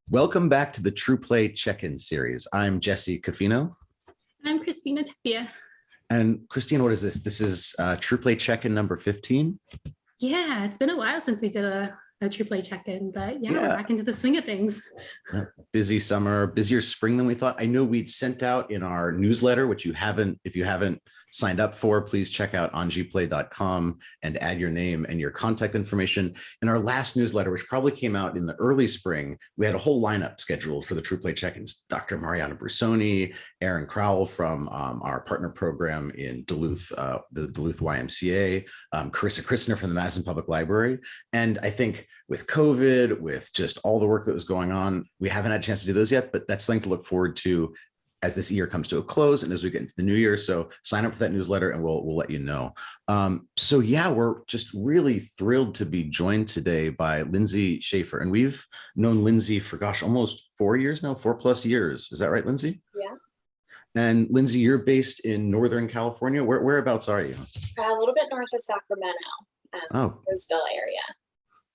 Welcome back to the True Play Check-In series. I'm Jesse Cafino. I'm Christina Tapia. And Christine, what is this? This is True Play Check-In number 15. Yeah, it's been a while since we did a True Play check-in, but yeah, we're Yeah. back into the swing of things. Busy summer, busier spring than we thought. I know we'd sent out in our newsletter, which if you haven't signed up for, please check out ongplay.com and add your name and your contact information. In our last newsletter, which probably came out in the early spring, we had a whole lineup scheduled for the True Play check-ins. Dr. Mariana Brusoni, Aaron Crowell from our partner program in Duluth, the Duluth YMCA, Carissa Christner from the Madison Public Library. And I think with COVID, with just all the work that was going on, we haven't had a chance to do those yet, but that's something to look forward to as this year comes to a close and as we get into the new year. So sign up for that newsletter and we'll let you know. So yeah, we're just really thrilled to be joined today by Lindsey Shafer. And we've known Lindsey for, gosh, almost 4 years now, 4+ years. Is that right, Lindsey? Yeah. And Lindsey, you're based in Northern California. Whereabouts are you? A little bit north of Sacramento, Roseville area.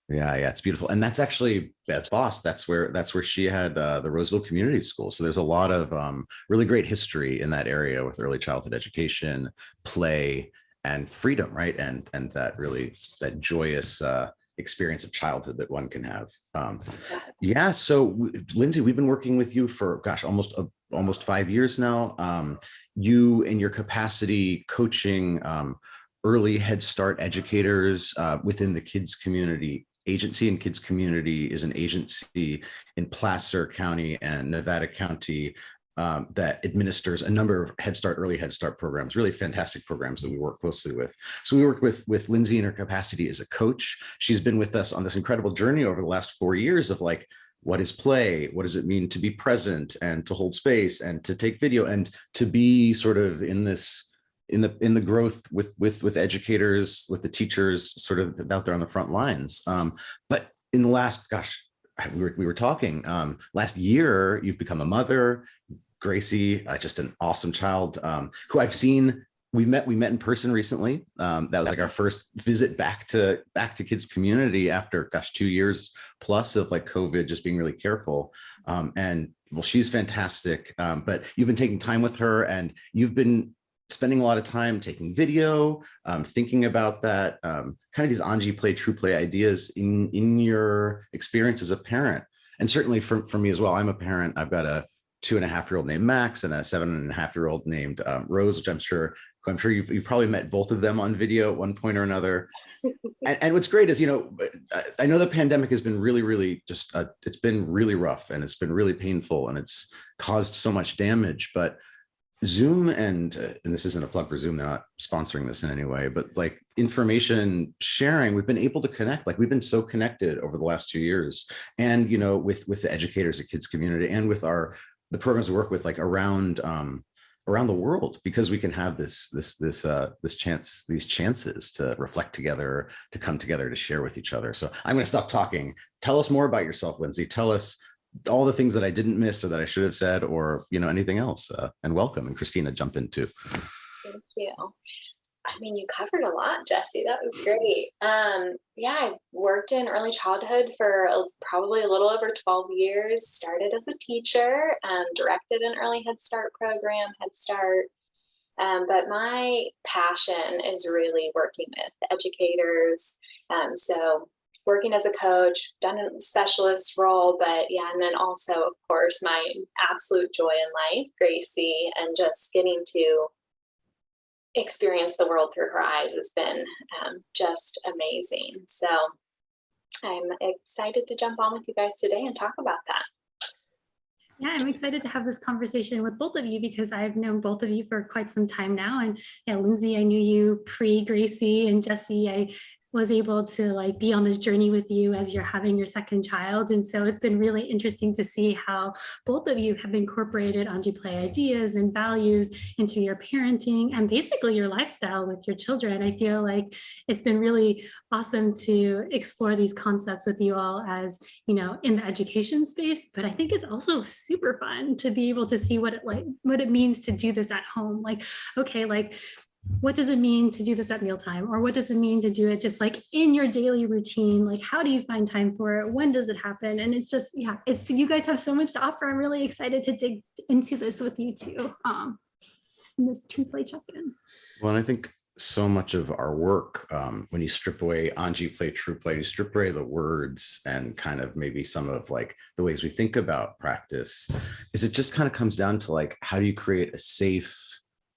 Yeah, it's beautiful. And that's actually Beth Boss. That's where she had the Roseville Community School. So there's a lot of really great history in that area with early childhood education, play, and freedom, right? And that joyous experience of childhood that one can have. So Lindsey, we've been working with you for, gosh, almost 5 years now. You in your capacity coaching early Head Start educators within the kids community agency, and kids community is an agency in Placer County and Nevada County that administers a number of early Head Start programs, really fantastic programs that we work closely with. So we worked with Lindsey in her capacity as a coach. She's been with us on this incredible journey over the last 4 years of like, what is play? What does it mean to be present and to hold space and to take video and to be sort of in the growth with educators, with the teachers sort of out there on the front lines. But in the last, gosh, we were talking last year, you've become a mother. Gracie, just an awesome child who I've seen. We met in person recently. That was like our first visit back to kids community after, gosh, 2 years plus of like COVID, just being really careful. And well, she's fantastic. But you've been taking time with her, and you've been spending a lot of time taking video, thinking about that, kind of these Play True Play ideas in your experience as a parent. And certainly for me as well, I'm a parent. I've got a 2.5-year-old named Max and a 7.5-year-old named Rose, which I'm sure you've probably met both of them on video at one point or another. and what's great is, I know the pandemic has been really just, it's been really rough and it's been really painful and it's caused so much damage, but Zoom and this isn't a plug for Zoom, they're not sponsoring this in any way, but like information sharing, we've been able to connect. Like we've been so connected over the last 2 years, and with the educators at kids community and with the programs we work with, like around the world, because we can have these chances to reflect together, to come together, to share with each other. So I'm going to stop talking. Tell us more about yourself, Lindsey. Tell us all the things that I didn't miss or that I should have said, or anything else. And welcome. And Christina, jump in too. Thank you. I mean, you covered a lot, Jesse. That was great. I worked in early childhood for probably a little over 12 years. Started as a teacher, directed an early Head Start program, Head Start. But my passion is really working with educators. So working as a coach, done a specialist role, but yeah, and then also, of course, my absolute joy in life, Gracie, and just getting to experience the world through her eyes has been just amazing. So I'm excited to jump on with you guys today and talk about that. Yeah, I'm excited to have this conversation with both of you because I've known both of you for quite some time now. And yeah, Lindsey, I knew you pre-Gracie, and Jesse, I was able to be on this journey with you as you're having your second child. And so it's been really interesting to see how both of you have incorporated Play ideas and values into your parenting and basically your lifestyle with your children. I feel like it's been really awesome to explore these concepts with you all as, in the education space, but I think it's also super fun to be able to see what it means to do this at home. what does it mean to do this at mealtime? Or what does it mean to do it just like in your daily routine? Like, how do you find time for it? When does it happen? And it's just, yeah, it's, you guys have so much to offer. I'm really excited to dig into this with you too. In this True Play check-in. Well, and I think so much of our work, when you strip away Anji Play, True Play, you strip away the words and kind of maybe some of like the ways we think about practice, is it just kind of comes down to like, how do you create a safe,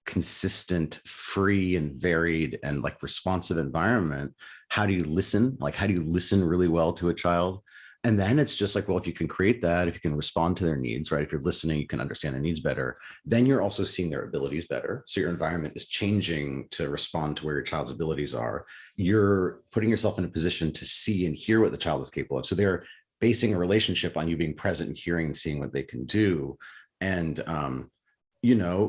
consistent, free and varied and like responsive environment? How do you listen? Like, how do you listen really well to a child? And then it's just like, well, if you can create that, if you can respond to their needs, right? If you're listening, you can understand their needs better. Then you're also seeing their abilities better. So your environment is changing to respond to where your child's abilities are. You're putting yourself in a position to see and hear what the child is capable of. So they're basing a relationship on you being present and hearing and seeing what they can do. And,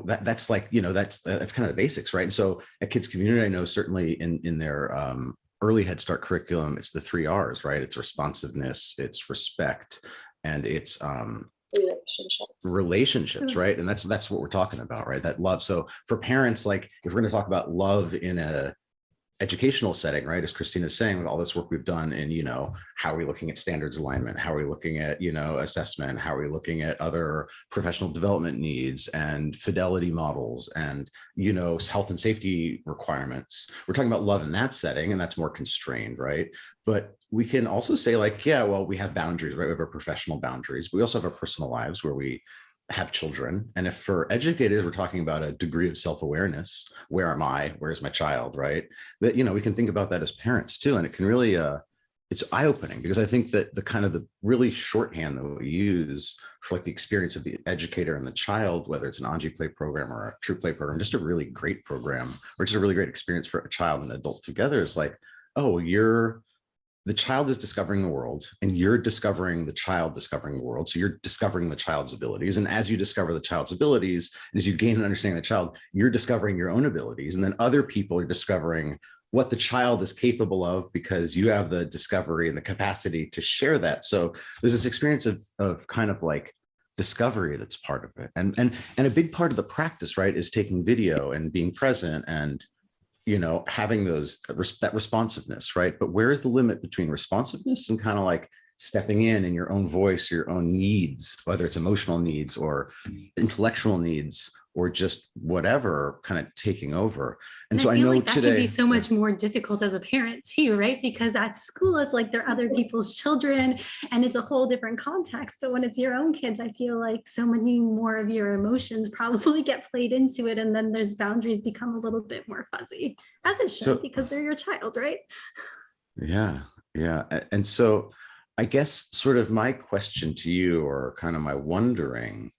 that's like, that's kind of the basics, right? And so at Kids Community, I know certainly in their early Head Start curriculum, it's the 3 R's, right? It's responsiveness, it's respect, and it's relationships, right? And that's what we're talking about, right? That love. So for parents, like if we're going to talk about love in a educational setting, right, as Christina's saying, with all this work we've done in, how are we looking at standards alignment, how are we looking at, assessment, how are we looking at other professional development needs and fidelity models and, health and safety requirements. We're talking about love in that setting, and that's more constrained, right? But we can also say like, yeah, well, we have boundaries, right? We have our professional boundaries. We also have our personal lives where we have children. And if for educators, we're talking about a degree of self-awareness, where am I, where's my child, right? That, we can think about that as parents too. And it can really, it's eye-opening, because I think that the kind of the really shorthand that we use for like the experience of the educator and the child, whether it's an Anji Play program or a True Play program, just a really great program, or just a really great experience for a child and adult together, is like, oh, the child is discovering the world and you're discovering the child discovering the world. So you're discovering the child's abilities. And as you discover the child's abilities, and as you gain an understanding of the child, you're discovering your own abilities. And then other people are discovering what the child is capable of, because you have the discovery and the capacity to share that. So there's this experience of kind of like discovery that's part of it. And a big part of the practice, right, is taking video and being present and having that responsiveness, right? But where is the limit between responsiveness and kind of like stepping in your own voice, your own needs, whether it's emotional needs or intellectual needs or just whatever, kind of taking over. And so I know like that can be so much more difficult as a parent too, right? Because at school, it's like they're other people's children and it's a whole different context. But when it's your own kids, I feel like so many more of your emotions probably get played into it. And then there's boundaries become a little bit more fuzzy, as it should, because they're your child, right? Yeah. And so I guess sort of my question to you, or kind of my wondering,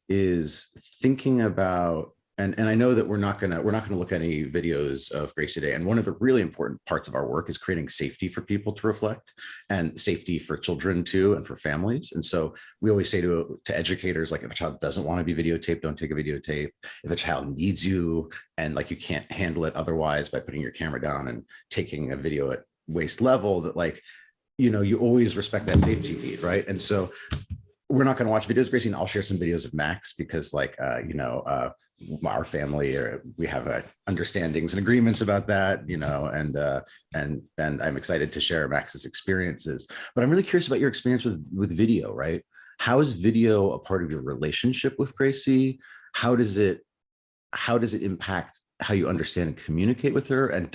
is thinking about, and I know that we're not gonna look at any videos of Grace today. And one of the really important parts of our work is creating safety for people to reflect, and safety for children too, and for families. And so we always say to educators, like, if a child doesn't want to be videotaped, don't take a videotape. If a child needs you and like you can't handle it otherwise by putting your camera down and taking a video at waist level, that like, you always respect that safety need, right? And so we're not going to watch videos, Gracie, and I'll share some videos of Max, because like, our family, we have understandings and agreements about that, and I'm excited to share Max's experiences. But I'm really curious about your experience with video, right? How is video a part of your relationship with Gracie? How does it impact how you understand and communicate with her? And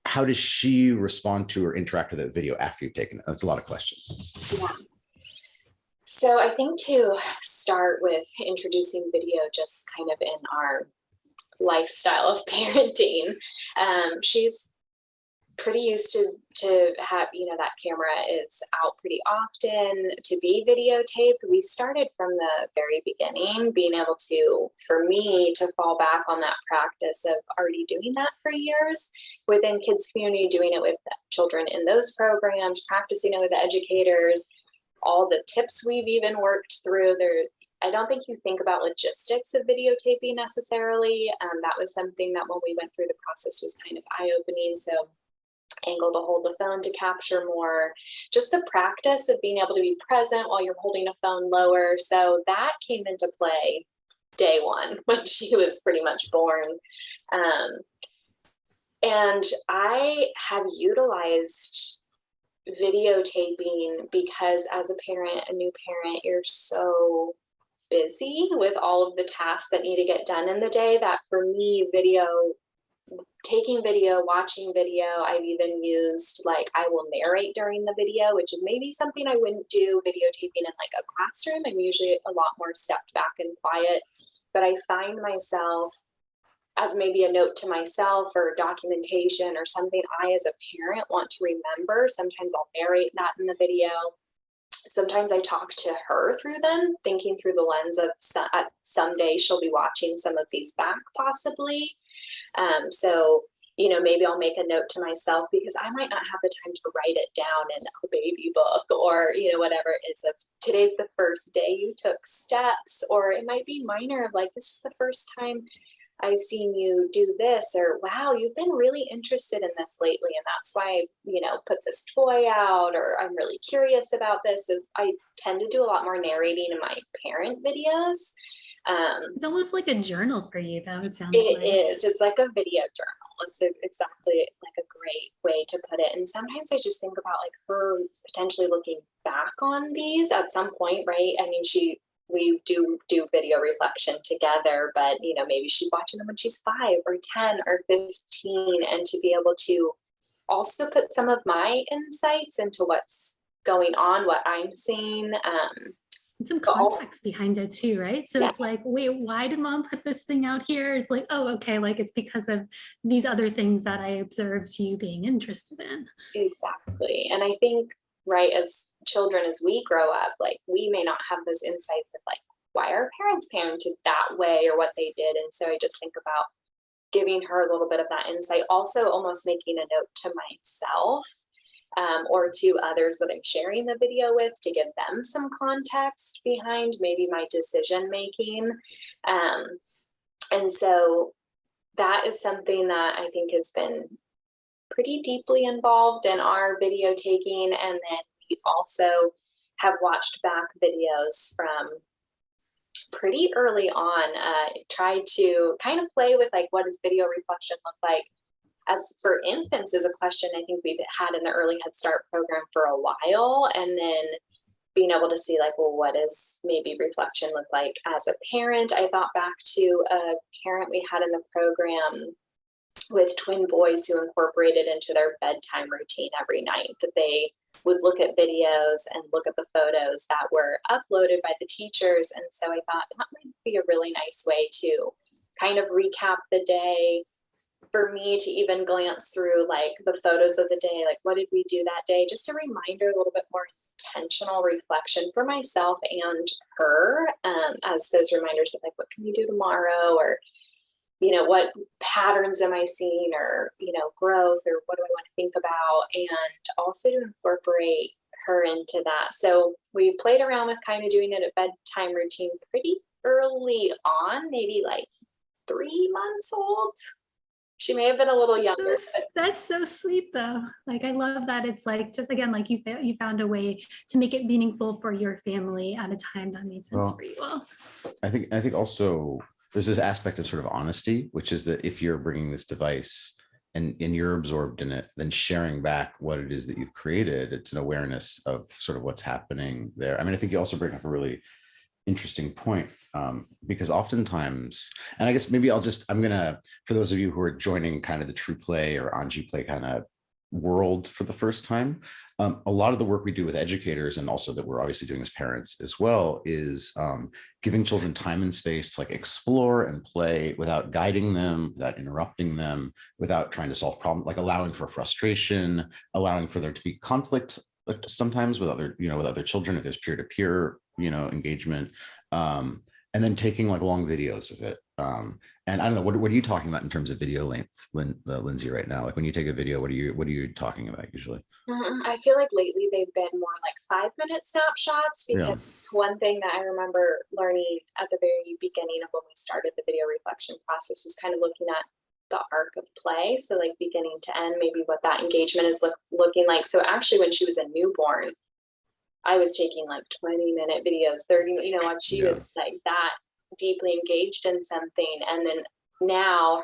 how does she respond to or interact with that video after you've taken it? That's a lot of questions. Yeah. So I think to start with introducing video just kind of in our lifestyle of parenting, she's pretty used to have, that camera is out pretty often to be videotaped. We started from the very beginning, being able to, for me, to fall back on that practice of already doing that for years within Kids Community, doing it with children in those programs, practicing it with educators, all the tips we've even worked through there. I don't think you think about logistics of videotaping necessarily. That was something that when we went through the process was kind of eye-opening. So angle to hold the phone to capture more, just the practice of being able to be present while you're holding a phone lower. So that came into play day one when she was pretty much born. And I have utilized videotaping because as a parent, a new parent, you're so busy with all of the tasks that need to get done in the day that for me, taking video, watching video, I've even used like I will narrate during the video, which is maybe something I wouldn't do videotaping in like a classroom. I'm usually a lot more stepped back and quiet, but I find myself as maybe a note to myself or documentation or something I as a parent want to remember. Sometimes I'll narrate that in the video. Sometimes I talk to her through them, thinking through the lens of someday she'll be watching some of these back possibly. So, maybe I'll make a note to myself because I might not have the time to write it down in a baby book or, whatever it is of today's the first day you took steps, or it might be minor, like this is the first time I've seen you do this, or wow, you've been really interested in this lately. And that's why, put this toy out, or I'm really curious about this. I tend to do a lot more narrating in my parent videos. It's almost like a journal for you, though, it sounds It like. is. It's like a video journal. It's exactly like a great way to put it. And sometimes I just think about like her potentially looking back on these at some point, right? I mean, we do video reflection together, but maybe she's watching them when she's 5 or 10 or 15, and to be able to also put some of my insights into what's going on, what I'm seeing. And some context behind it too, right? So it's like, wait, why did mom put this thing out here? It's like, oh, okay, like it's because of these other things that I observed you being interested in. Exactly. And I think, right, as children, as we grow up, like we may not have those insights of like why our parents parented that way or what they did. And so I just think about giving her a little bit of that insight, also almost making a note to myself or to others that I'm sharing the video with to give them some context behind maybe my decision making. And so that is something that I think has been pretty deeply involved in our video taking. And then we also have watched back videos from pretty early on, tried to kind of play with like, what does video reflection look like? As for infants is a question I think we've had in the early Head Start program for a while. And then being able to see like, well, what does maybe reflection look like as a parent? I thought back to a parent we had in the program with twin boys who incorporated into their bedtime routine every night that they would look at videos and look at the photos that were uploaded by the teachers. And so I thought that might be a really nice way to kind of recap the day, for me to even glance through like the photos of the day, like what did we do that day? Just a reminder, a little bit more intentional reflection for myself and her, as those reminders of like, what can we do tomorrow? Or, what patterns am I seeing, or, growth, or what do I want to think about? And also to incorporate her into that. So we played around with kind of doing it a bedtime routine pretty early on, maybe like 3 months old. She may have been a little younger. That's so sweet though. Like, I love that. It's like, just again, like you found a way to make it meaningful for your family at a time that made sense for you all. I think also there's this aspect of sort of honesty, which is that if you're bringing this device and you're absorbed in it, then sharing back what it is that you've created, it's an awareness of sort of what's happening there. I mean, I think you also bring up a really interesting point, because oftentimes, and I guess maybe I'm gonna, for those of you who are joining kind of the True Play or Anji Play kind of world for the first time, a lot of the work we do with educators, and also that we're obviously doing as parents as well, is giving children time and space to like explore and play without guiding them, without interrupting them, without trying to solve problems, like allowing for frustration, allowing for there to be conflict sometimes with other children if there's peer-to-peer engagement, and then taking like long videos of it. And I don't know, what are you talking about in terms of video length, Lindsey, right now? Like when you take a video, what are you talking about usually? I feel like lately they've been more like 5-minute snapshots, because one thing that I remember learning at the very beginning of when we started the video reflection process was kind of looking at the arc of play. So like beginning to end, maybe what that engagement is looking like. So actually when she was a newborn, I was taking like 20-minute videos, 30, when she was like that deeply engaged in something, and then now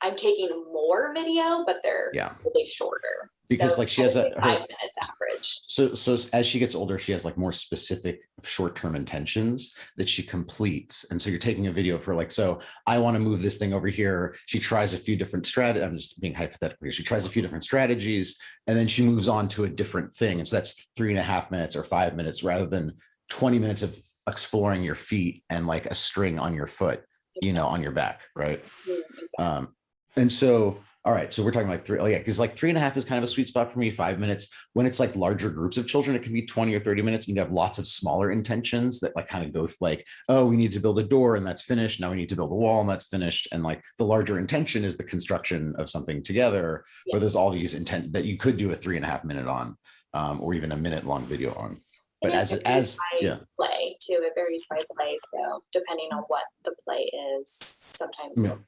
I'm taking more video, but they're really shorter. Because so like she has 5 minutes average. So as she gets older, she has like more specific short-term intentions that she completes. And so you're taking a video for like, so I want to move this thing over here. She tries a few different strategies. I'm just being hypothetical here. She tries a few different strategies and then she moves on to a different thing. And so that's 3.5 minutes or 5 minutes rather than 20 minutes of exploring your feet and like a string on your foot, you know, on your back, right? Exactly. And so, all right, so we're talking like 3, because like 3.5 is kind of a sweet spot for me. 5 minutes. When it's like larger groups of children, it can be 20 or 30 minutes. You can have lots of smaller intentions that like kind of go like, oh, we need to build a door and that's finished. Now we need to build a wall and that's finished. And like the larger intention is the construction of something together, where there's all these intent that you could do a 3.5 minute on, or even a minute long video on. But as play too, it varies by play. So depending on what the play is, sometimes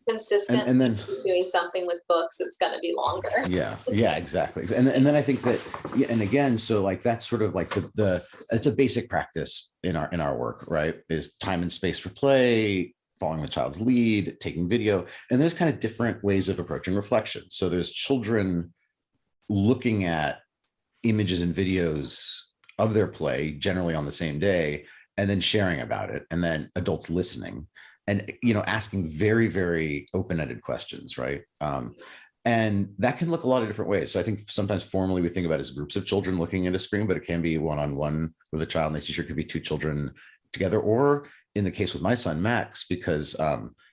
consistent and then just doing something with books, it's going to be longer. Exactly. And then I think that, and again, so like that's sort of like the it's a basic practice in our work, right? Is time and space for play, following the child's lead, taking video. And there's kind of different ways of approaching reflection. So there's children looking at images and videos of their play generally on the same day and then sharing about it, and then adults listening and, you know, asking very, very open-ended questions, right? And that can look a lot of different ways. So I think sometimes formally we think about it as groups of children looking at a screen, but it can be one-on-one with a child, and the teacher could be 2 children together, or in the case with my son, Max, because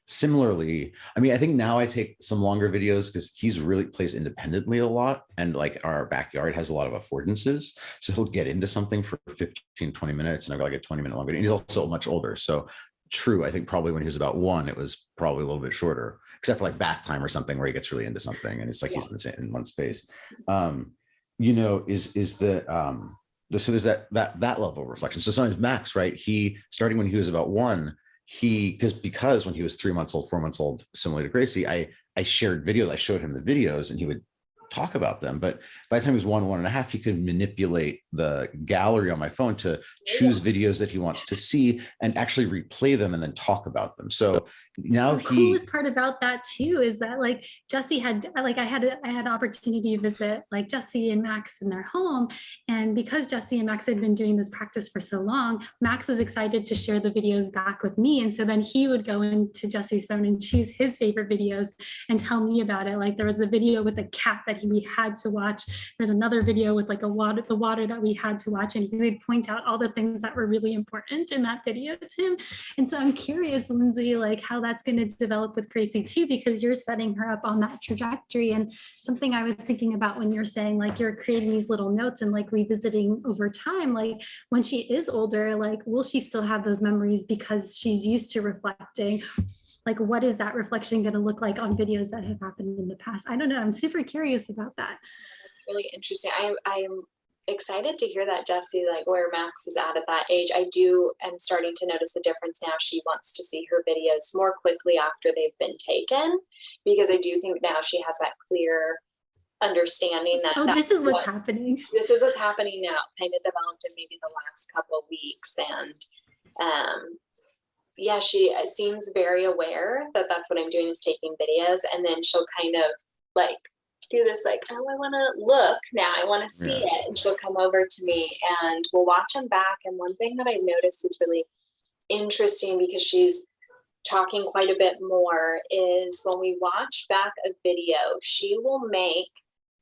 similarly, I mean, I think now I take some longer videos because he's really plays independently a lot. And like our backyard has a lot of affordances. So he'll get into something for 15, 20 minutes and I've got like a 20-minute long video. And he's also much older. So true, I think probably when he was about 1, it was probably a little bit shorter, except for like bath time or something where he gets really into something and it's like he's in one space. You know, so there's that level of reflection. So sometimes Max, right? He starting when he was about 1, because when he was 3 months old, 4 months old, similar to Gracie, I shared videos. I showed him the videos and he would talk about them. But by the time he was 1.5, he could manipulate the gallery on my phone to choose videos that he wants to see and actually replay them and then talk about them. So now the coolest part about that too is that like Jesse had, like I had an opportunity to visit like Jesse and Max in their home, and because Jesse and Max had been doing this practice for so long, Max was excited to share the videos back with me, and so then he would go into Jesse's phone and choose his favorite videos and tell me about it. Like there was a video with a cat that we had to watch. There's another video with like the water that we had to watch, and he would point out all the things that were really important in that video to him. And so I'm curious, Lindsey, like how that's going to develop with Gracie too, because you're setting her up on that trajectory. And something I was thinking about when you're saying like you're creating these little notes and like revisiting over time, like when she is older, like will she still have those memories because she's used to reflecting? Like what is that reflection going to look like on videos that have happened in the past? I don't know. I'm super curious about that. That's really interesting. I'm excited to hear that, Jesse, like where Max is at that age. I am starting to notice a difference now. She wants to see her videos more quickly after they've been taken, because I do think now she has that clear understanding that this is what's happening. This is what's happening now, kind of developed in maybe the last couple of weeks. And yeah, she seems very aware that that's what I'm doing is taking videos, and then she'll kind of like do this like, oh, I want to look now, I want to see it, and she'll come over to me and we'll watch them back. And one thing that I've noticed is really interesting, because she's talking quite a bit more, is when we watch back a video, she will make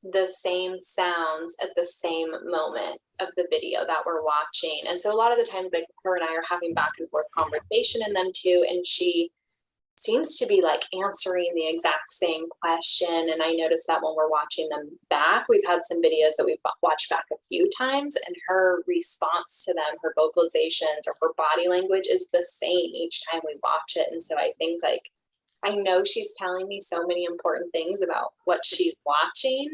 the same sounds at the same moment of the video that we're watching. And so a lot of the times like her and I are having back and forth conversation in them too, and she seems to be like answering the exact same question. And I noticed that when we're watching them back, we've had some videos that we've watched back a few times, and her response to them, her vocalizations or her body language is the same each time we watch it. And so I think like, I know she's telling me so many important things about what she's watching,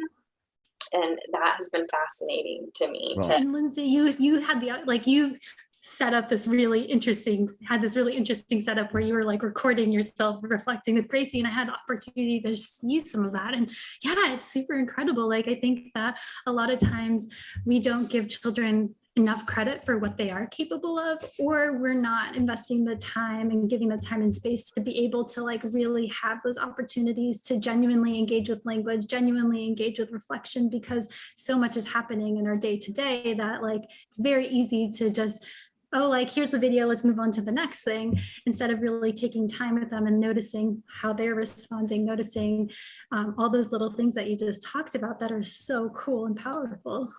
and that has been fascinating to me. And Lindsey, you had you set up this really interesting setup where you were like recording yourself reflecting with Gracie, and I had the opportunity to see some of that. And yeah, it's super incredible. Like I think that a lot of times we don't give children enough credit for what they are capable of, or we're not investing the time and giving the time and space to be able to like really have those opportunities to genuinely engage with language, genuinely engage with reflection, because so much is happening in our day to day that like it's very easy to just, oh, like here's the video, let's move on to the next thing, instead of really taking time with them and noticing how they're responding, noticing all those little things that you just talked about that are so cool and powerful.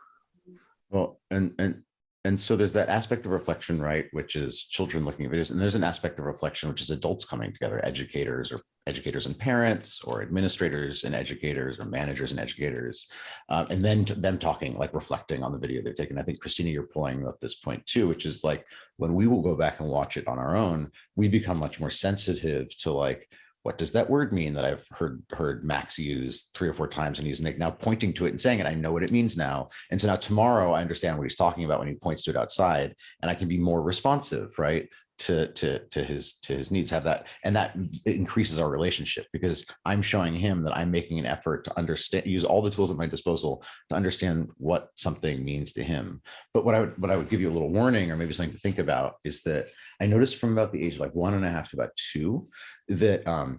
Well, and so there's that aspect of reflection, right, which is children looking at videos, and there's an aspect of reflection which is adults coming together, educators or educators and parents, or administrators and educators, or managers and educators, and then them talking, like reflecting on the video they're taking. I think, Christina, you're pulling up this point too, which is like when we will go back and watch it on our own, we become much more sensitive to like, what does that word mean that I've heard Max use 3 or 4 times, and he's now pointing to it and saying it. I know what it means now. And so now tomorrow I understand what he's talking about when he points to it outside, and I can be more responsive, right, to his needs, have that. And that increases our relationship, because I'm showing him that I'm making an effort to understand, use all the tools at my disposal to understand what something means to him. But what I would give you a little warning, or maybe something to think about, is that I noticed from about the age of like 1.5 to about 2, that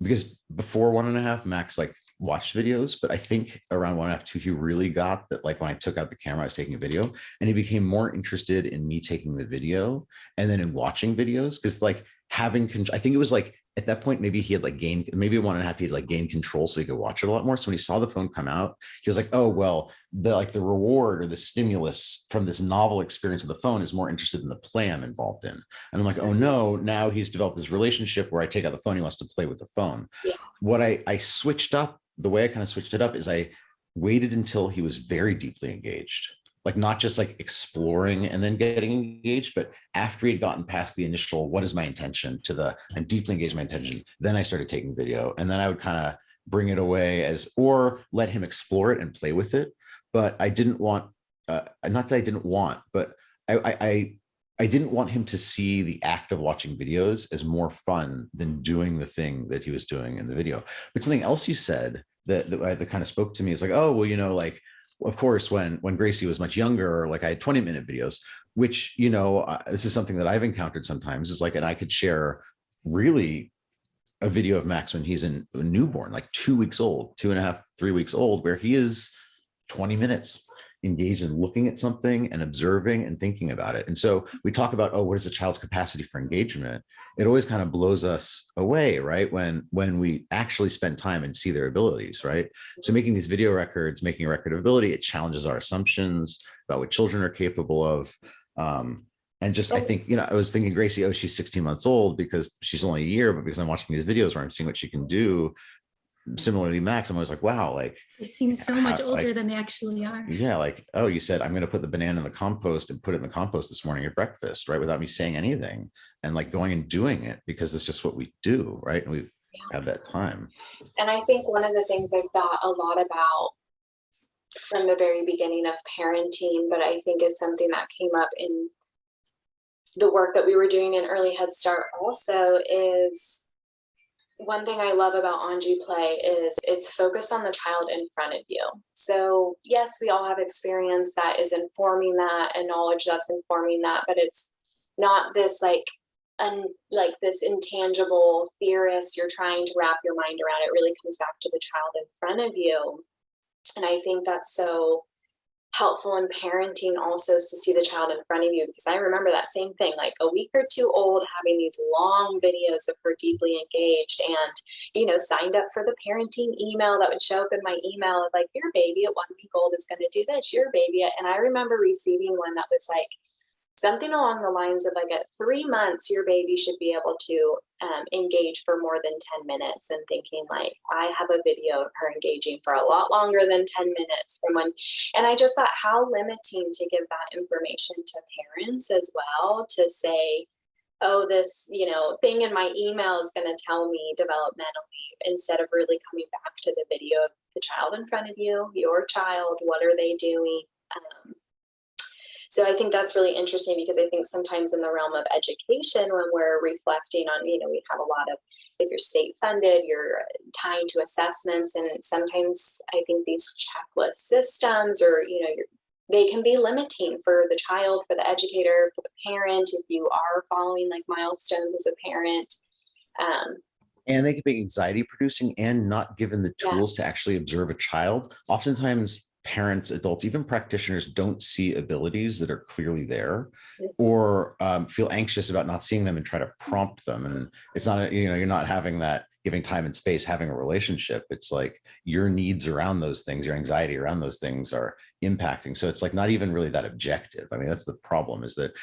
because before 1.5, Max like watched videos, but I think around 1.5, 2, he really got that, like when I took out the camera, I was taking a video, and he became more interested in me taking the video and then in watching videos. Because like having, I think it was like at that point, maybe he had like gained, maybe 1.5, he had like gained control so he could watch it a lot more. So when he saw the phone come out, he was like, oh, well, the reward or the stimulus from this novel experience of the phone is more interested in the play I'm involved in. And I'm like, oh no, now he's developed this relationship where I take out the phone, he wants to play with the phone. Yeah. What I switched up, the way I kind of switched it up, is I waited until he was very deeply engaged, like not just like exploring and then getting engaged, but after he'd gotten past the initial, what is my intention, to the I'm deeply engaged in my intention, then I started taking video. And then I would kind of bring it away as, or let him explore it and play with it. But I didn't want, not that I didn't want, but I didn't want him to see the act of watching videos as more fun than doing the thing that he was doing in the video. But something else you said that kind of spoke to me is like, oh, well, like, of course, when Gracie was much younger, like I had 20-minute videos, which, this is something that I've encountered sometimes, is like, and I could share really a video of Max when he's a newborn, like 2 weeks old, 2.5, 3 weeks old, where he is 20 minutes engaged in looking at something and observing and thinking about it. And so we talk about, oh, what is a child's capacity for engagement? It always kind of blows us away, right? When we actually spend time and see their abilities, right? So making these video records, making a record of ability, it challenges our assumptions about what children are capable of. And just, I think, I was thinking, Gracie, oh, she's 16 months old because she's only a year, but because I'm watching these videos where I'm seeing what she can do. Similarly, Max, I'm always like, wow, like they seem so much older than they actually are. Yeah, like, oh, you said I'm going to put the banana in the compost and put it in the compost this morning at breakfast, right? Without me saying anything, and like going and doing it because it's just what we do, right? And we have that time. And I think one of the things I've thought a lot about from the very beginning of parenting, but I think is something that came up in the work that we were doing in early Head Start also, is one thing I love about Anji Play is it's focused on the child in front of you. So yes, we all have experience that is informing that and knowledge that's informing that, but it's not this like this intangible theorist you're trying to wrap your mind around. It really comes back to the child in front of you. And I think that's so helpful in parenting also, is to see the child in front of you, because I remember that same thing, like a week or two old, having these long videos of her deeply engaged, and signed up for the parenting email that would show up in my email of like, your baby at 1 week old is going to do this, your baby and I remember receiving one that was like something along the lines of like, at 3 months your baby should be able to engage for more than 10 minutes, and thinking like, I have a video of her engaging for a lot longer than 10 minutes from when, and I just thought how limiting to give that information to parents as well, to say, oh, this thing in my email is going to tell me developmentally, instead of really coming back to the video of the child in front of you, your child, what are they doing. So I think that's really interesting, because I think sometimes in the realm of education, when we're reflecting on, we have a lot of, if you're state funded, you're tying to assessments. And sometimes I think these checklist systems, or, they can be limiting for the child, for the educator, for the parent, if you are following like milestones as a parent. And they can be anxiety producing and not given the tools to actually observe a child. Oftentimes, parents, adults, even practitioners don't see abilities that are clearly there, or feel anxious about not seeing them and try to prompt them. And it's not, you're not having that, giving time and space, having a relationship. It's like your needs around those things, your anxiety around those things are impacting. So it's like not even really that objective. I mean, that's the problem, is that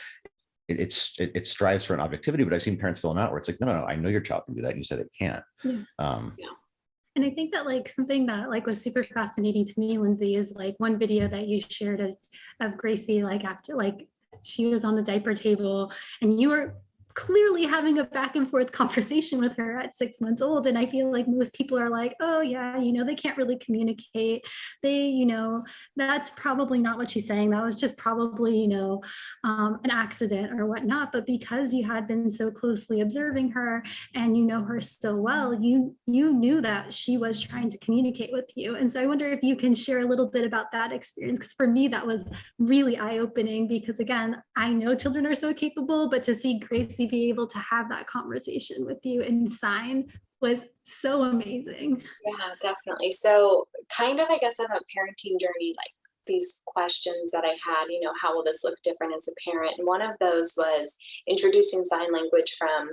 it strives for an objectivity, but I've seen parents fill them out where it's like, no, I know your child can do that. You said it can't. And I think that like something that like was super fascinating to me, Lindsey, is like one video that you shared of Gracie, like after like she was on the diaper table and you were clearly having a back and forth conversation with her at 6 months old. And I feel like most people are like, oh yeah, they can't really communicate. That's probably not what she's saying. That was just probably, an accident or whatnot. But because you had been so closely observing her and you know her so well, you knew that she was trying to communicate with you. And so I wonder if you can share a little bit about that experience, because for me, that was really eye-opening, because again, I know children are so capable, but to see Gracie be able to have that conversation with you and sign was so amazing. Yeah, definitely. So kind of, I guess, on a parenting journey, like these questions that I had, how will this look different as a parent? And one of those was introducing sign language from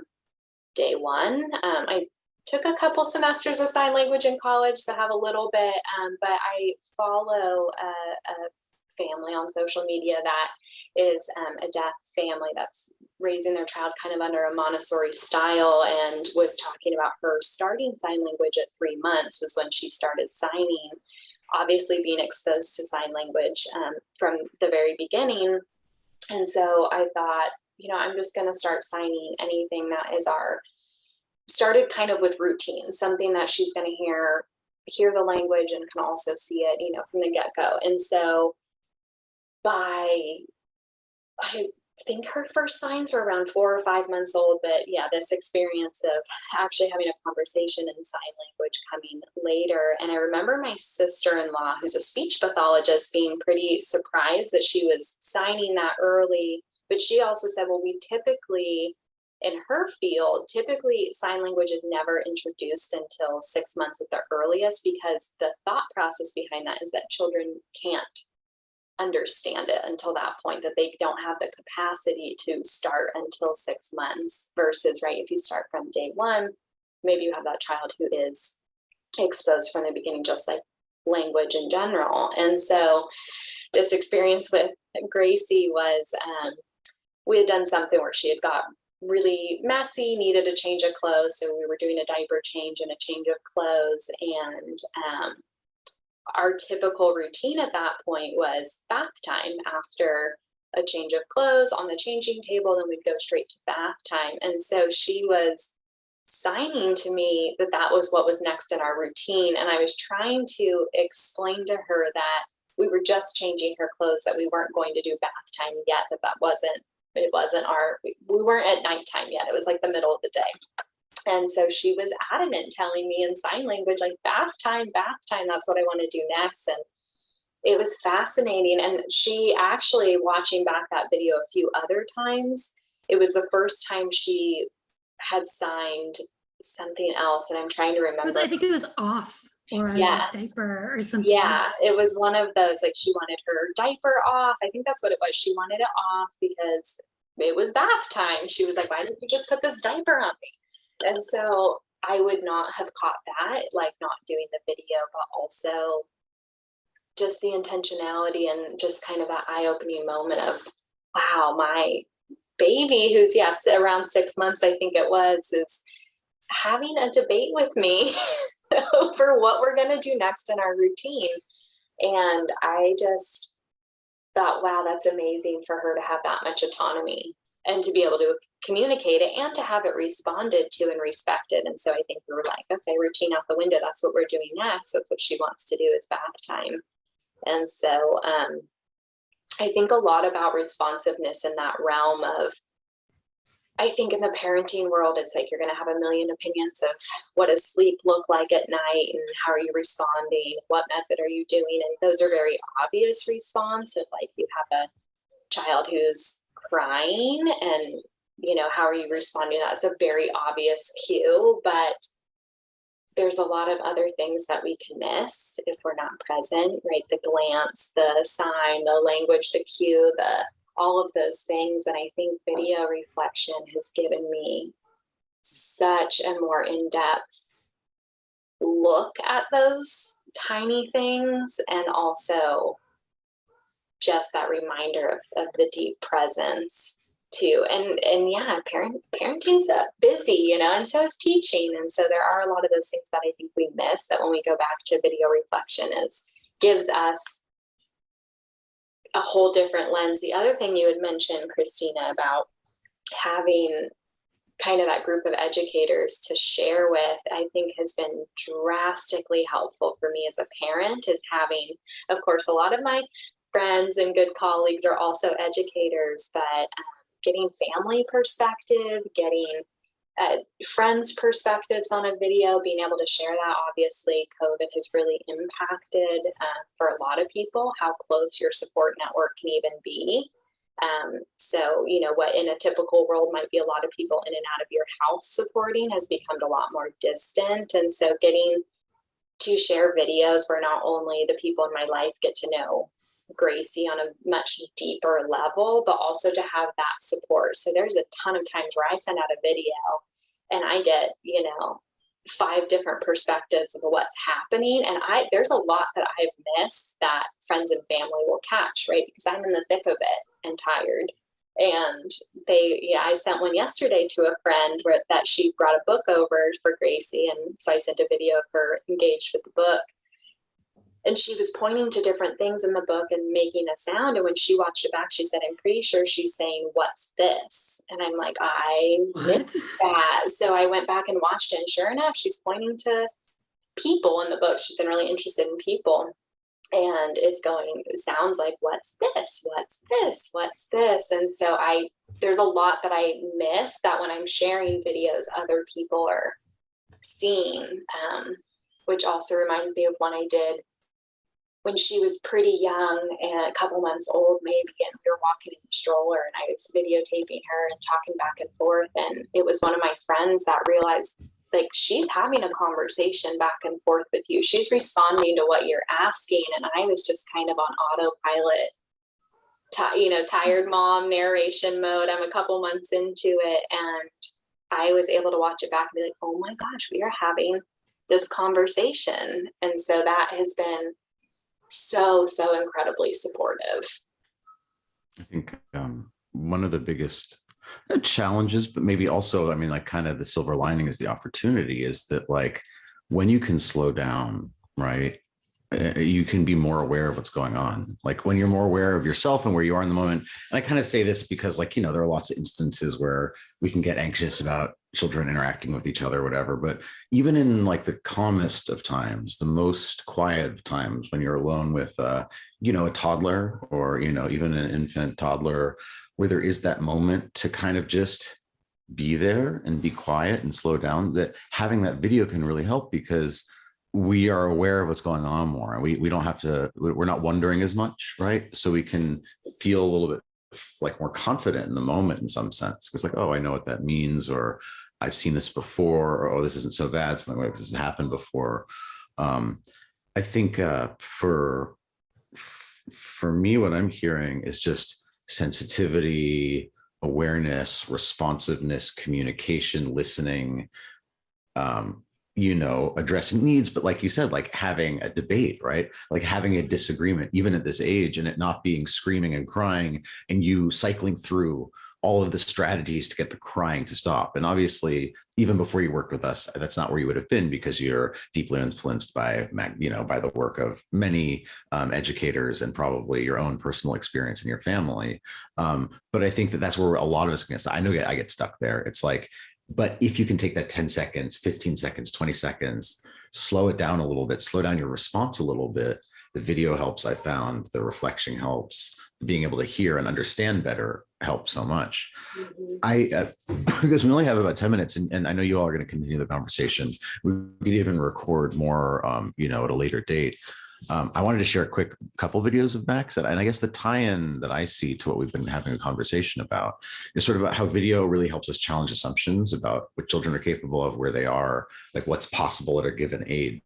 day one. I took a couple semesters of sign language in college, so I have a little bit, but I follow a family on social media that is a deaf family that's raising their child kind of under a Montessori style, and was talking about her starting sign language at 3 months was when she started signing, obviously being exposed to sign language from the very beginning. And so I thought, I'm just going to start signing anything that is started kind of with routine, something that she's going to hear the language and can also see it, from the get-go. And so I think her first signs were around 4 or 5 months old, but yeah, this experience of actually having a conversation in sign language coming later. And I remember my sister-in-law, who's a speech pathologist, being pretty surprised that she was signing that early. But she also said, well, we typically, in her field, sign language is never introduced until 6 months at the earliest, because the thought process behind that is that children can't understand it until that point, that they don't have the capacity to start until 6 months, versus, right, if you start from day one, maybe you have that child who is exposed from the beginning, just like language in general. And so this experience with Gracie was, we had done something where she had got really messy, needed a change of clothes. So we were doing a diaper change and a change of clothes. And our typical routine at that point was bath time. After a change of clothes on the changing table, then we'd go straight to bath time. And so she was signing to me that was what was next in our routine. And I was trying to explain to her that we were just changing her clothes, that we weren't going to do bath time yet, we weren't at nighttime yet. It was like the middle of the day. And so she was adamant, telling me in sign language, like, bath time, that's what I want to do next. And it was fascinating. And she actually, watching back that video a few other times, it was the first time she had signed something else. And I'm trying to remember. I think it was off, or a diaper or something. Yeah, it was one of those, like, she wanted her diaper off. I think that's what it was. She wanted it off because it was bath time. She was like, why didn't you just put this diaper on me? And so I would not have caught that, like not doing the video, but also just the intentionality and just kind of that eye-opening moment of, wow, my baby, who's, yes, around 6 months, I think it was, is having a debate with me over what we're going to do next in our routine. And I just thought, wow, that's amazing for her to have that much autonomy and to be able to communicate it and to have it responded to and respected. And so I think we were like, okay, routine out the window. That's what we're doing next. That's what she wants to do, is bath time. And so I think a lot about responsiveness in that realm of I think in the parenting world, it's like you're going to have a million opinions of what does sleep look like at night and how are you responding? What method are you doing? And those are very obvious response. If like you have a child who's crying and, you know, how are you responding? That's a very obvious cue, but there's a lot of other things that we can miss if we're not present, right? The glance, the sign, the language, the cue, all of those things. And I think video reflection has given me such a more in-depth look at those tiny things, and also just that reminder of the deep presence too. And yeah, parenting's busy, you know, and so is teaching. And so there are a lot of those things that I think we miss, that when we go back to video reflection gives us a whole different lens. The other thing you had mentioned, Christina, about having kind of that group of educators to share with, I think has been drastically helpful for me as a parent, is having, of course, a lot of my friends and good colleagues are also educators, but getting family perspective, getting friends' perspectives on a video, being able to share that. Obviously, COVID has really impacted for a lot of people how close your support network can even be. So, you know, what in a typical world might be a lot of people in and out of your house supporting has become a lot more distant. And so getting to share videos where not only the people in my life get to know Gracie on a much deeper level, but also to have that support. So there's a ton of times where I send out a video and I get, you know, 5 different perspectives of what's happening. And there's a lot that I've missed that friends and family will catch, right? Because I'm in the thick of it and tired. And I sent one yesterday to a friend that she brought a book over for Gracie. And so I sent a video of her engaged with the book. And she was pointing to different things in the book and making a sound. And when she watched it back, she said, I'm pretty sure she's saying, what's this? And I'm like, I missed that. So I went back and watched it. And sure enough, she's pointing to people in the book. She's been really interested in people. And it sounds like, what's this? What's this? What's this? And so there's a lot that I miss that when I'm sharing videos, other people are seeing, which also reminds me of one I did when she was pretty young and a couple months old, maybe, and we were walking in the stroller and I was videotaping her and talking back and forth. And it was one of my friends that realized, like, she's having a conversation back and forth with you. She's responding to what you're asking. And I was just kind of on autopilot, tired mom narration mode. I'm a couple months into it. And I was able to watch it back and be like, oh my gosh, we are having this conversation. And so that has been so incredibly supportive. I think one of the biggest challenges, but maybe also, I mean, like, kind of the silver lining is the opportunity, is that, like, when you can slow down, right, you can be more aware of what's going on. Like, when you're more aware of yourself and where you are in the moment. And I kind of say this because, like, you know, there are lots of instances where we can get anxious about children interacting with each other or whatever, but even in, like, the calmest of times, the most quiet of times, when you're alone with a toddler, or, you know, even an infant toddler, where there is that moment to kind of just be there and be quiet and slow down, that having that video can really help, because we are aware of what's going on more, and we don't have to, we're not wondering as much, right? So we can feel a little bit like more confident in the moment in some sense, because, like, oh, I know what that means, or I've seen this before, or, oh, this isn't so bad, something like this has happened before. I think for me, what I'm hearing is just sensitivity, awareness, responsiveness, communication, listening, addressing needs, but like you said, like having a debate, right? Like having a disagreement, even at this age, and it not being screaming and crying, and you cycling through all of the strategies to get the crying to stop. And obviously, even before you worked with us, that's not where you would have been, because you're deeply influenced by the work of many educators, and probably your own personal experience in your family. But I think that's where a lot of us get stuck. I know I get stuck there. It's like, but if you can take that 10 seconds, 15 seconds, 20 seconds, slow it down a little bit, slow down your response a little bit. The video helps, I found. The reflection helps. being able to hear and understand better helped so much. Mhm. Because we only have about 10 minutes, and I know you all are going to continue the conversation. We could even record more, at a later date. I wanted to share a quick couple videos of Max, and I guess the tie-in that I see to what we've been having a conversation about is sort of about how video really helps us challenge assumptions about what children are capable of, where they are, like what's possible at a given age.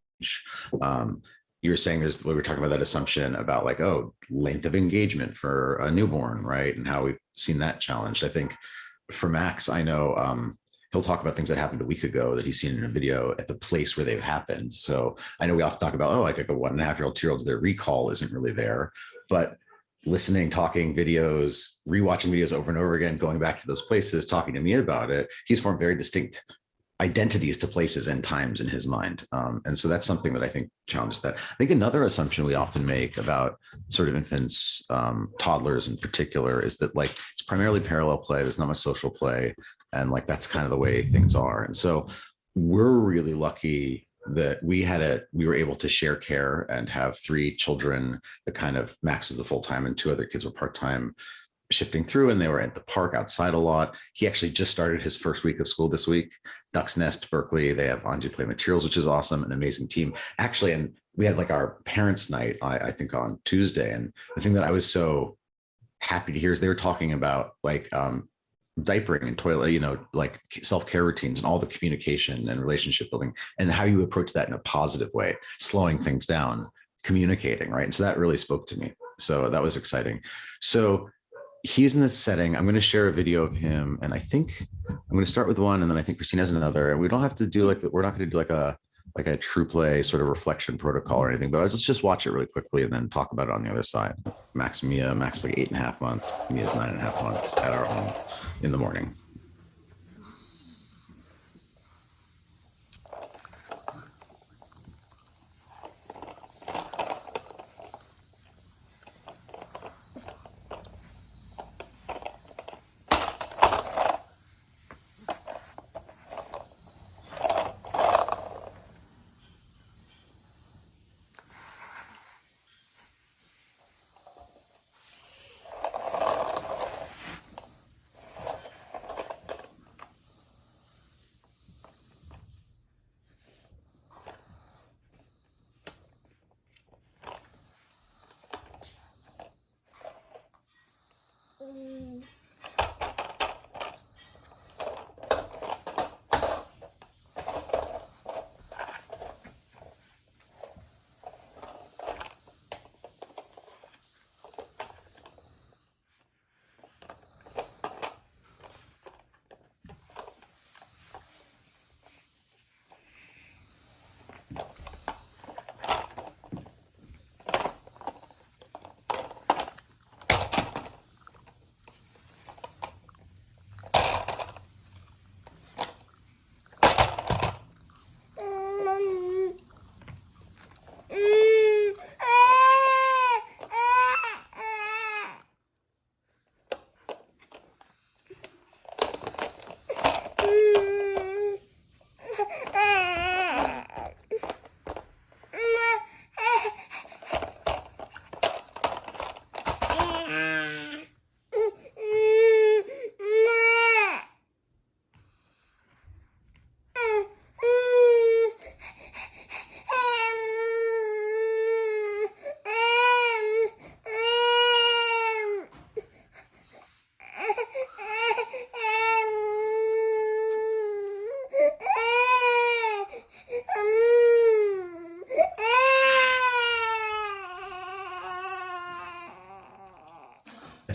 You were saying we were talking about that assumption about like, oh, length of engagement for a newborn, right? And how we've seen that challenged. I think for Max, I know he'll talk about things that happened a week ago that he's seen in a video at the place where they've happened. So I know we often talk about, oh, like a 1.5-year-old, 2-year-old, their recall isn't really there, but listening, talking videos, rewatching videos over and over again, going back to those places, talking to me about it, he's formed very distinct identities to places and times in his mind. And so that's something that I think challenges that. I think another assumption we often make about sort of infants, toddlers in particular, is that like it's primarily parallel play. There's not much social play. And like that's kind of the way things are. And so we're really lucky that we were able to share care and have 3 children that kind of Max is the full-time and 2 other kids were part-time, shifting through, and they were at the park outside a lot. He actually just started his first week of school this week. Duck's Nest, Berkeley, they have Anji Play Materials, which is awesome, an amazing team. Actually, and we had like our parents' night, I think on Tuesday. And the thing that I was so happy to hear is they were talking about like diapering and toilet, like self-care routines and all the communication and relationship building and how you approach that in a positive way, slowing things down, communicating, right? And so that really spoke to me. So that was exciting. So he's in this setting. I'm going to share a video of him, and I think I'm going to start with one, and then I think Christine has another. And we don't have to do we're not going to do like a true play sort of reflection protocol or anything, but let's just watch it really quickly and then talk about it on the other side. Max is like 8.5 months. Mia's 9.5 months at our home in the morning.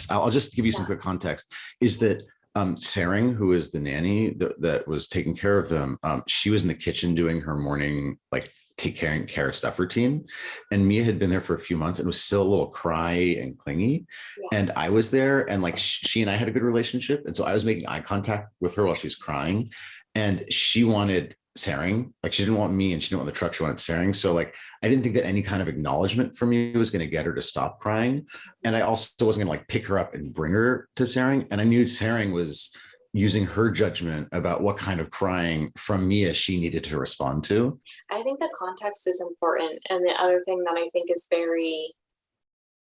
I'll just give you some quick context, is that Saring, who is the nanny that was taking care of them, she was in the kitchen doing her morning, like taking care of stuff routine. And Mia had been there for a few months and was still a little cry and clingy. Yeah. And I was there, and like she and I had a good relationship. And so I was making eye contact with her while she was crying. And she wanted Saring, like she didn't want me and she didn't want the truck, she wanted Saring. So like I didn't think that any kind of acknowledgement from me was going to get her to stop crying. And I also wasn't going to like pick her up and bring her to Saring. And I knew Saring was using her judgment about what kind of crying from Mia she needed to respond to. I think the context is important. And the other thing that I think is very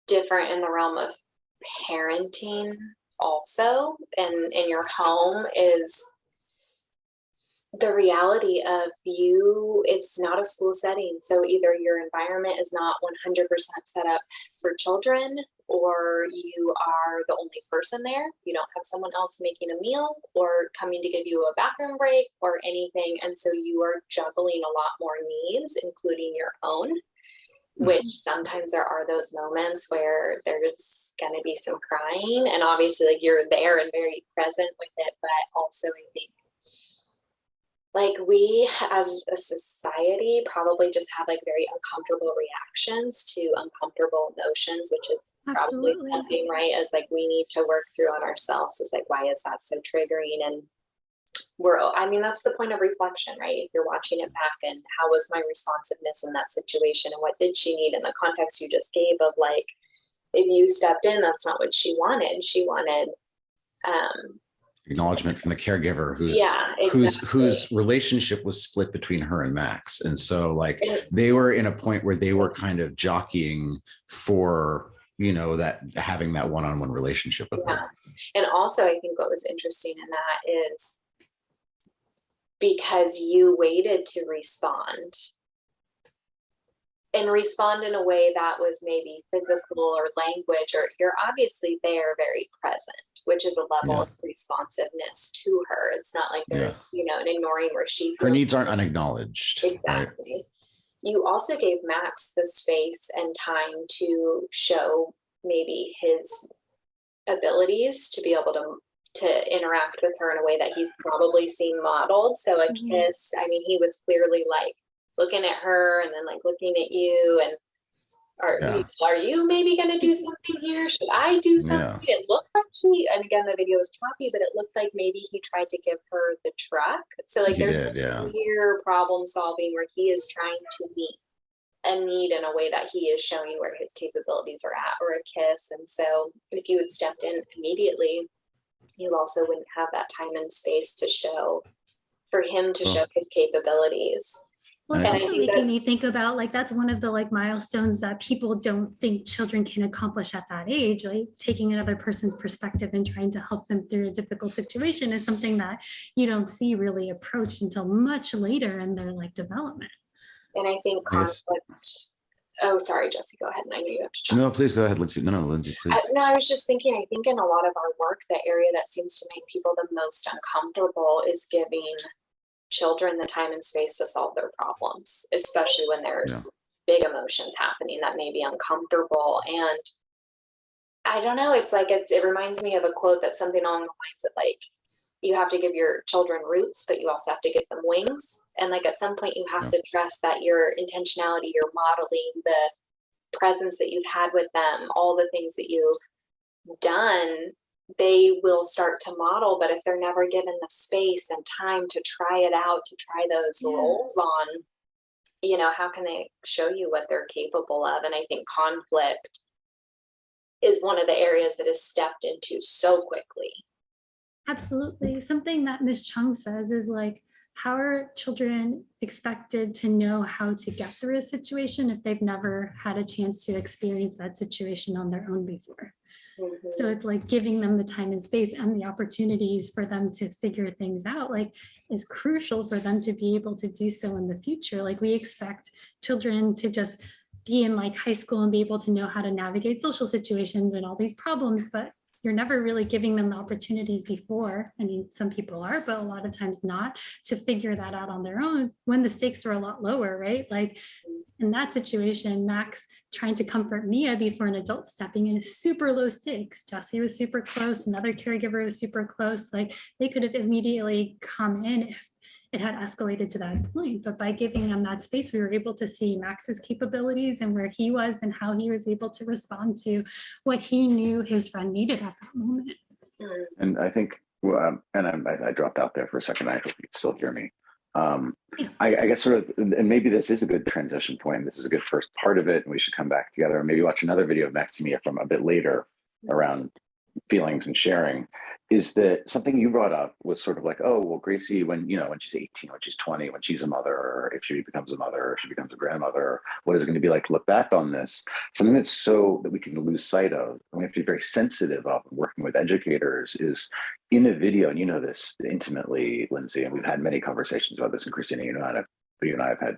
different in the realm of parenting also in your home is the reality of you, it's not a school setting. So either your environment is not 100% set up for children, or you are the only person there. You don't have someone else making a meal or coming to give you a bathroom break or anything. And so you are juggling a lot more needs, including your own, which sometimes there are those moments where there's going to be some crying. And obviously, like, you're there and very present with it. But also, I think, like, we as a society probably just have like very uncomfortable reactions to uncomfortable emotions, which is probably Absolutely. something, right, as like we need to work through on ourselves. Is like, why is that so triggering? And I mean, that's the point of reflection, right? If you're watching it back, and how was my responsiveness in that situation, and what did she need in the context you just gave of like, if you stepped in, that's not what she wanted. She wanted acknowledgement from the caregiver whose relationship was split between her and Max. And so like they were in a point where they were kind of jockeying for, you know, that having that one-on-one relationship with her. And also, I think what was interesting in that is because you waited to respond and respond in a way that was maybe physical or language, or you're obviously there very present, which is a level of responsiveness to her. It's not like they're, you know, and ignoring where she feels. Her needs aren't unacknowledged. Exactly. Right? You also gave Max the space and time to show maybe his abilities to be able to interact with her in a way that he's probably seen modeled. So a kiss, I mean, he was clearly like looking at her and then like looking at you, and are you maybe going to do something here? Should I do something? It looked like and again, the video was choppy, but it looked like maybe he tried to give her the truck. So like there's clear problem solving where he is trying to meet a need in a way that he is showing where his capabilities are at, or a kiss. And so if you had stepped in immediately, you also wouldn't have that time and space to show for him to show his capabilities. Well, it's also making me think about, like, that's one of the like milestones that people don't think children can accomplish at that age. Like taking another person's perspective and trying to help them through a difficult situation is something that you don't see really approached until much later in their like development. And I think conflict. Oh, sorry, Jesse, go ahead. And I know you have to jump. No, please go ahead, Lindsey. No, Lindsey, please. I was just thinking, I think in a lot of our work, the area that seems to make people the most uncomfortable is giving children the time and space to solve their problems, especially when there's big emotions happening that may be uncomfortable. And I don't know, it's like, it reminds me of a quote that's something along the lines of like, you have to give your children roots, but you also have to give them wings. And like at some point you have to trust that your intentionality, your modeling, the presence that you've had with them, all the things that you've done, they will start to model. But if they're never given the space and time to try it out, to try those roles on, you know, how can they show you what they're capable of? And I think conflict is one of the areas that is stepped into so quickly. Absolutely. Something that Ms. Chung says is like, how are children expected to know how to get through a situation if they've never had a chance to experience that situation on their own before? So it's like giving them the time and space and the opportunities for them to figure things out, like, is crucial for them to be able to do so in the future. Like, we expect children to just be in like high school and be able to know how to navigate social situations and all these problems, but you're never really giving them the opportunities before. I mean, some people are, but a lot of times not, to figure that out on their own when the stakes are a lot lower, right? Like in that situation, Max trying to comfort Mia before an adult stepping in is super low stakes. Jesse was super close. Another caregiver was super close. Like they could have immediately come in if it had escalated to that point. But by giving them that space, we were able to see Max's capabilities and where he was and how he was able to respond to what he knew his friend needed at that moment. And I think, I dropped out there for a second. I hope you can still hear me. I guess sort of, and maybe this is a good transition point. This is a good first part of it, and we should come back together and maybe watch another video of Max and Mia from a bit later around feelings and sharing. is that something you brought up was sort of like, oh, well, Gracie, when, you know, when she's 18, when she's 20, when she's a mother, or if she becomes a mother, or she becomes a grandmother, what is it going to be like to look back on this? Something that's so that we can lose sight of, and we have to be very sensitive of when working with educators is in a video, and you know this intimately, Lindsey, and we've had many conversations about this, and Christina, you and I have had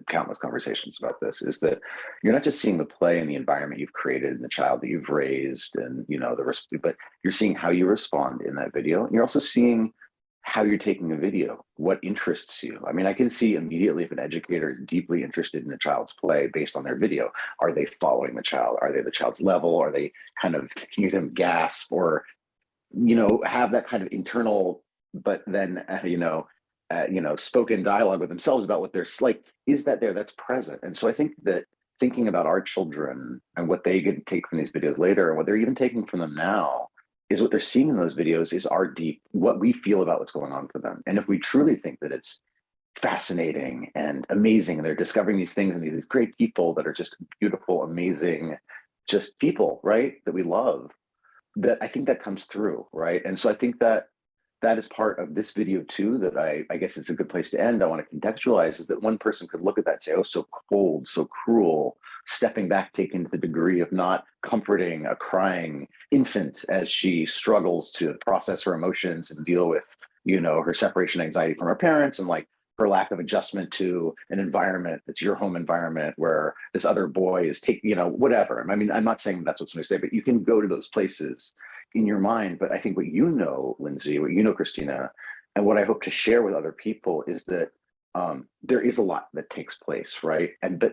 countless conversations about this, is that you're not just seeing the play and the environment you've created and the child that you've raised and, you know, but you're seeing how you respond in that video. And you're also seeing how you're taking a video, what interests you. I mean, I can see immediately if an educator is deeply interested in a child's play based on their video. Are they following the child? Are they the child's level? Are they kind of, can you hear them gasp or, you know, have that kind of internal, but then, spoken dialogue with themselves about what they're like, is that there, that's present. And so I think that thinking about our children and what they get to take from these videos later and what they're even taking from them now is what they're seeing in those videos is our deep, what we feel about what's going on for them. And if we truly think that it's fascinating and amazing, and they're discovering these things and these great people that are just beautiful, amazing, just people, right, that we love, that I think that comes through, right? And so I think that that is part of this video too, that I guess it's a good place to end. I want to contextualize is that one person could look at that and say, oh, so cold, so cruel, stepping back, taking the degree of not comforting a crying infant as she struggles to process her emotions and deal with, you know, her separation anxiety from her parents and like her lack of adjustment to an environment that's your home environment where this other boy is taking, you know, whatever. I mean, I'm not saying that's what somebody say, but you can go to those places in your mind. But I think what you know, Lindsey, what you know, Christina, and what I hope to share with other people is that there is a lot that takes place, right? And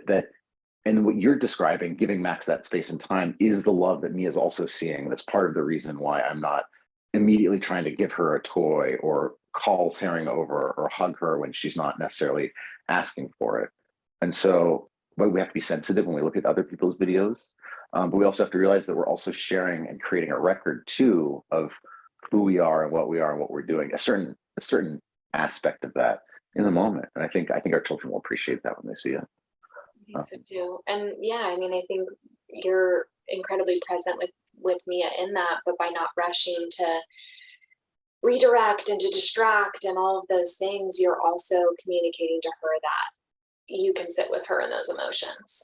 and what you're describing, giving Max that space and time, is the love that Mia's also seeing. That's part of the reason why I'm not immediately trying to give her a toy or call Saring over or hug her when she's not necessarily asking for it. And so, but we have to be sensitive when we look at other people's videos. But we also have to realize that we're also sharing and creating a record too of who we are and what we're doing, a certain aspect of that in the moment. And I think our children will appreciate that when they see it. I think so too. And yeah, I mean, I think you're incredibly present with Mia in that, but by not rushing to redirect and to distract and all of those things, you're also communicating to her that you can sit with her in those emotions.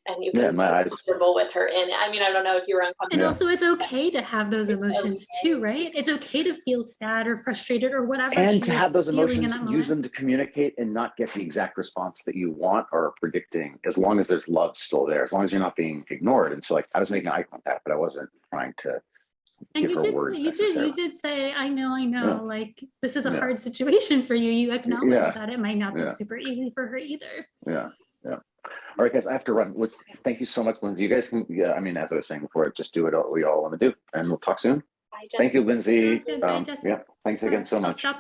And you can be comfortable with her in it. I mean, I don't know if you were uncomfortable. And also it's okay to have those emotions too, right? It's okay to feel sad or frustrated or whatever. And to have those emotions, use them to communicate and not get the exact response that you want or are predicting, as long as there's love still there, as long as you're not being ignored. And so like I was making eye contact, but I wasn't trying to and you did say, I know, like this is a hard situation for you. You acknowledge that it might not be super easy for her either. Yeah. All right, guys, I have to run. Thank you so much, Lindsey. You guys can, I mean, as I was saying before, just do what we all want to do, and we'll talk soon. Bye, thank you, Lindsey. Bye, Jesse. Thanks again so much.